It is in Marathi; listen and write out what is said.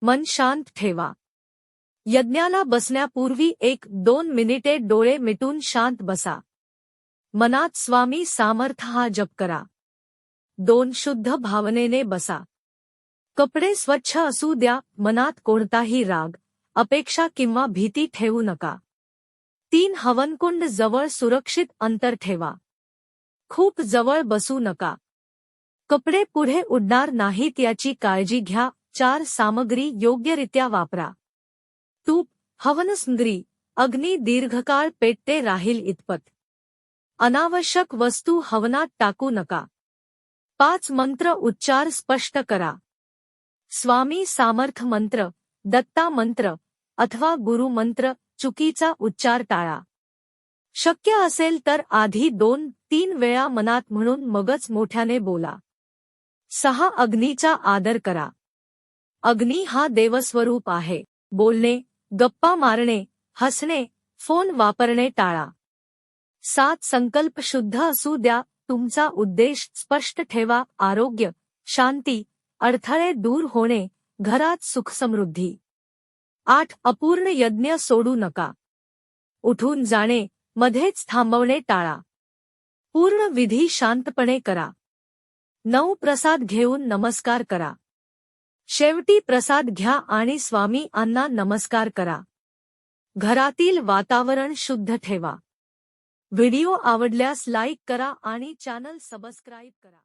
मन शांत ठेवा. यज्ञाला बसण्यापूर्वी 1-2 मिनिटे डोळे मिटून शांत बसा. मनात स्वामी सामर्थ हा जप करा. 2 शुद्ध भावनेने बसा. कपडे स्वच्छ असू द्या. मनात कोणताही राग, अपेक्षा किंवा भीती ठेवू नका. 3 हवनकुंड जवळ सुरक्षित अंतर ठेवा. खूप जवळ बसू नका. कपडे पुढे उडणार नाहीत याची काळजी घ्या. 4 सामग्री योग्यरित्या वापरा. तूप, हवनसामग्री, अग्नी दीर्घकाळ पेटते राहील इतपत. अनावश्यक वस्तू हवनात टाकू नका. 5 मंत्र उच्चार स्पष्ट करा. स्वामी सामर्थ मंत्र, दत्ता मंत्र अथवा गुरु मंत्र. चुकीचा उच्चार टाळा. शक्य असेल तर आधी 2-3 वेळा मनात म्हणून मगच मोठ्याने बोला. 6 अग्नीचा आदर करा. अग्नी हा देवस्वरूप आहे. बोलणे, गप्पा मारणे, हसणे, फोन वापरणे टाळा. 7 संकल्प शुद्ध असू द्या. तुमचा उद्देश स्पष्ट ठेवा. आरोग्य, शांती, अडथळे दूर होणे, घरात सुखसमृद्धी. 8 अपूर्ण यज्ञ सोडू नका. उठून जाणे, मध्येच थांबवणे टाळा. पूर्ण विधी शांतपणे करा. 9 प्रसाद घेऊन नमस्कार करा. शेवटी प्रसाद घ्या आणि स्वामींना नमस्कार करा. घरातील वातावरण शुद्ध ठेवा. व्हिडिओ आवडल्यास लाईक करा आणि चॅनल सबस्क्राईब करा.